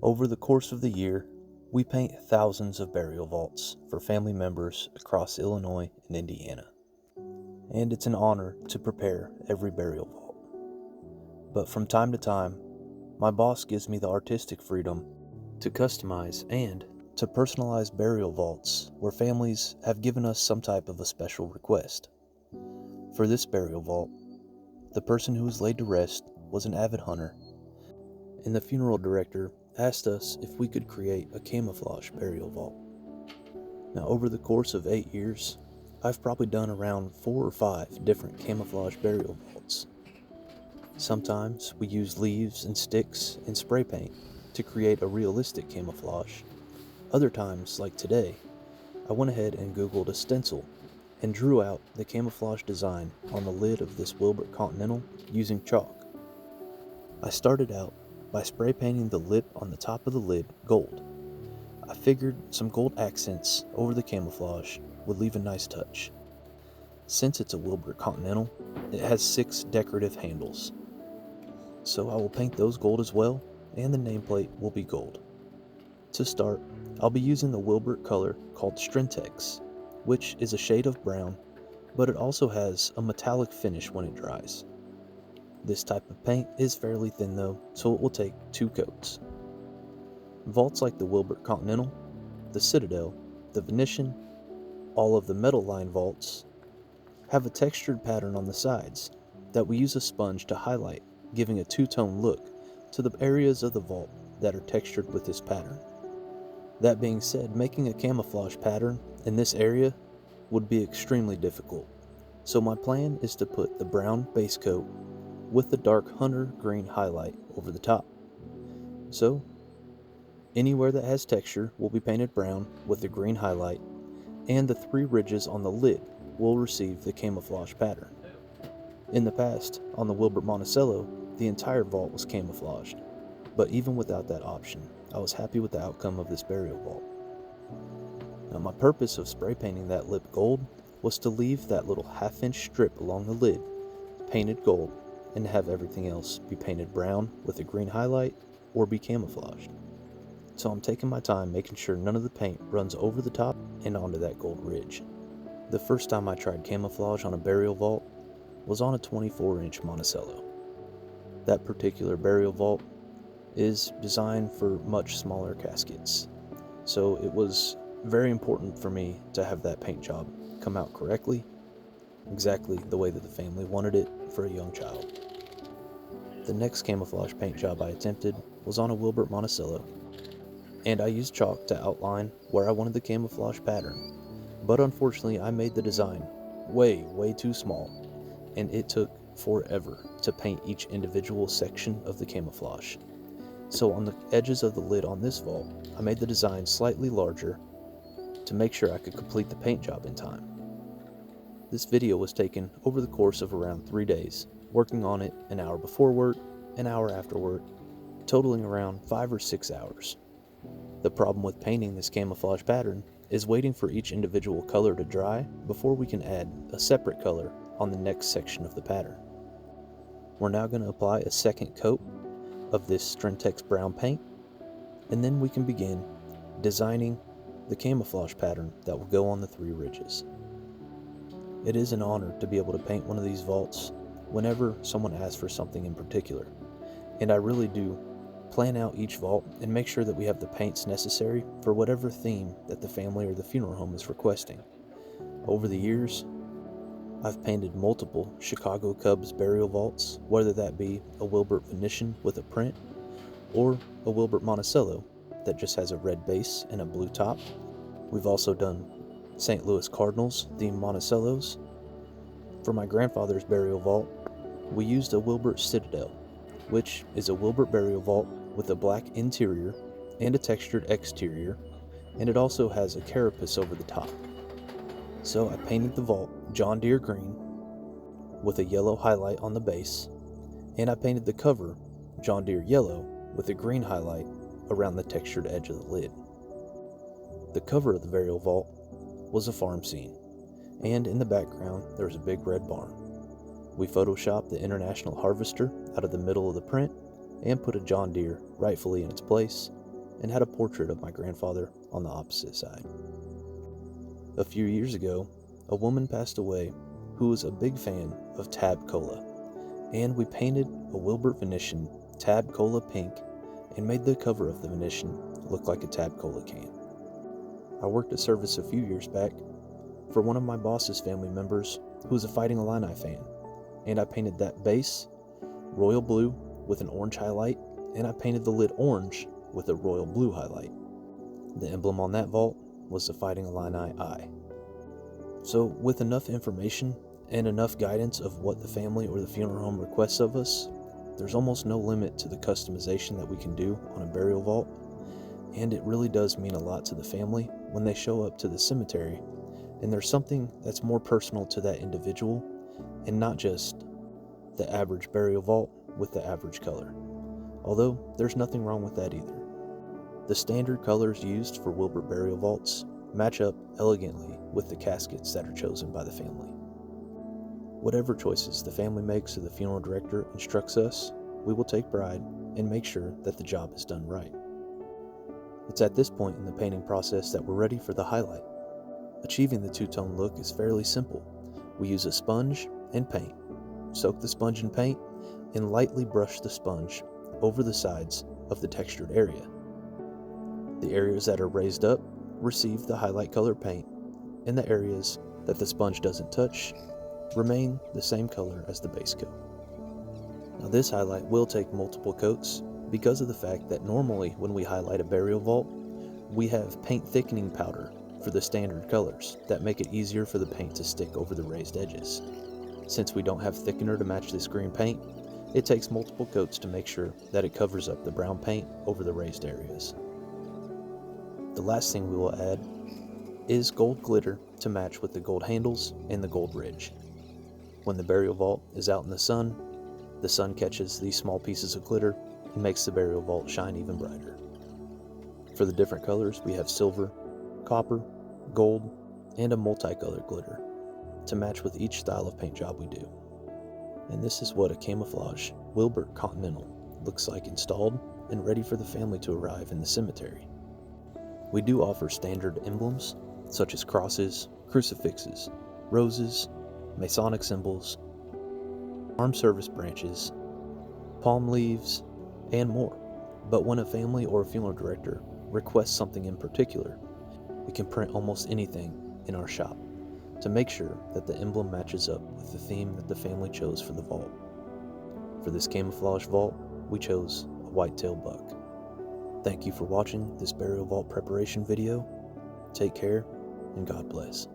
Over the course of the year, we paint thousands of burial vaults for family members across Illinois and Indiana. And it's an honor to prepare every burial vault. But from time to time, my boss gives me the artistic freedom to customize and to personalize burial vaults where families have given us some type of a special request. For this burial vault, the person who was laid to rest was an avid hunter, and the funeral director asked us if we could create a camouflage burial vault. Now, over the course of 8 years, I've probably done around 4 or 5 different camouflage burial vaults. Sometimes we use leaves and sticks and spray paint to create a realistic camouflage. Other times, like today, I went ahead and Googled a stencil and drew out the camouflage design on the lid of this Wilbert Continental using chalk. I started out by spray painting the lip on the top of the lid gold. I figured some gold accents over the camouflage would leave a nice touch. Since it's a Wilbert Continental, it has 6 decorative handles. So I will paint those gold as well, and the nameplate will be gold. To start, I'll be using the Wilbert color called Strentex, which is a shade of brown, but it also has a metallic finish when it dries. This type of paint is fairly thin though, so it will take 2 coats. Vaults like the Wilbert Continental, the Citadel, the Venetian, all of the metal line vaults, have a textured pattern on the sides that we use a sponge to highlight, giving a 2-tone look to the areas of the vault that are textured with this pattern. That being said, making a camouflage pattern in this area would be extremely difficult, so my plan is to put the brown base coat with the dark hunter green highlight over the top. So, anywhere that has texture will be painted brown with the green highlight, and the 3 ridges on the lid will receive the camouflage pattern. In the past, on the Wilbert Monticello, the entire vault was camouflaged, but even without that option, I was happy with the outcome of this burial vault. Now, my purpose of spray painting that lip gold was to leave that little 1/2-inch strip along the lid painted gold and have everything else be painted brown with a green highlight or be camouflaged. So I'm taking my time making sure none of the paint runs over the top and onto that gold ridge. The first time I tried camouflage on a burial vault was on a 24-inch Monticello. That particular burial vault is designed for much smaller caskets, so it was very important for me to have that paint job come out correctly, exactly the way that the family wanted it for a young child. The next camouflage paint job I attempted was on a Wilbert Monticello, and I used chalk to outline where I wanted the camouflage pattern, but unfortunately I made the design way too small, and it took forever to paint each individual section of the camouflage. So on the edges of the lid on this vault, I made the design slightly larger to make sure I could complete the paint job in time. This video was taken over the course of around 3 days, working on it an hour before work, an hour after work, totaling around 5 or 6 hours. The problem with painting this camouflage pattern is waiting for each individual color to dry before we can add a separate color on the next section of the pattern. We're now going to apply a second coat of this Strentex brown paint, and then we can begin designing the camouflage pattern that will go on the 3 ridges. It is an honor to be able to paint one of these vaults whenever someone asks for something in particular, and I really do plan out each vault and make sure that we have the paints necessary for whatever theme that the family or the funeral home is requesting. Over the years, I've painted multiple Chicago Cubs burial vaults, whether that be a Wilbert Venetian with a print or a Wilbert Monticello that just has a red base and a blue top. We've also done St. Louis Cardinals themed Monticellos. For my grandfather's burial vault, we used a Wilbert Citadel, which is a Wilbert burial vault with a black interior and a textured exterior, and it also has a carapace over the top. So I painted the vault John Deere green with a yellow highlight on the base, and I painted the cover John Deere yellow with a green highlight around the textured edge of the lid. The cover of the burial vault was a farm scene, and in the background there was a big red barn. We photoshopped the International Harvester out of the middle of the print and put a John Deere rightfully in its place, and had a portrait of my grandfather on the opposite side. A few years ago, a woman passed away who was a big fan of Tab Cola, and we painted a Wilbert Venetian Tab Cola pink and made the cover of the Venetian look like a Tab Cola can. I worked a service a few years back for one of my boss's family members who was a Fighting Illini fan, and I painted that base royal blue with an orange highlight, and I painted the lid orange with a royal blue highlight. The emblem on that vault was the Fighting Illini eye. So with enough information and enough guidance of what the family or the funeral home requests of us, there's almost no limit to the customization that we can do on a burial vault, and it really does mean a lot to the family when they show up to the cemetery and there's something that's more personal to that individual and not just the average burial vault with the average color. Although there's nothing wrong with that either. The standard colors used for Wilbert burial vaults match up elegantly with the caskets that are chosen by the family. Whatever choices the family makes or the funeral director instructs us, we will take pride and make sure that the job is done right. It's at this point in the painting process that we're ready for the highlight. Achieving the two-tone look is fairly simple. We use a sponge and paint. Soak the sponge in paint and lightly brush the sponge over the sides of the textured area. The areas that are raised up receive the highlight color paint, and the areas that the sponge doesn't touch remain the same color as the base coat. Now this highlight will take multiple coats because of the fact that normally when we highlight a burial vault, we have paint thickening powder for the standard colors that make it easier for the paint to stick over the raised edges. Since we don't have thickener to match this green paint, it takes multiple coats to make sure that it covers up the brown paint over the raised areas. The last thing we will add is gold glitter to match with the gold handles and the gold ridge. When the burial vault is out in the sun catches these small pieces of glitter and makes the burial vault shine even brighter. For the different colors, we have silver, copper, gold, and a multicolored glitter to match with each style of paint job we do. And this is what a Camouflage Wilbert Continental looks like installed and ready for the family to arrive in the cemetery. We do offer standard emblems such as crosses, crucifixes, roses, Masonic symbols, armed service branches, palm leaves, and more. But when a family or a funeral director requests something in particular, we can print almost anything in our shop to make sure that the emblem matches up with the theme that the family chose for the vault. For this camouflage vault, we chose a white-tailed buck. Thank you for watching this burial vault preparation video. Take care, and God bless.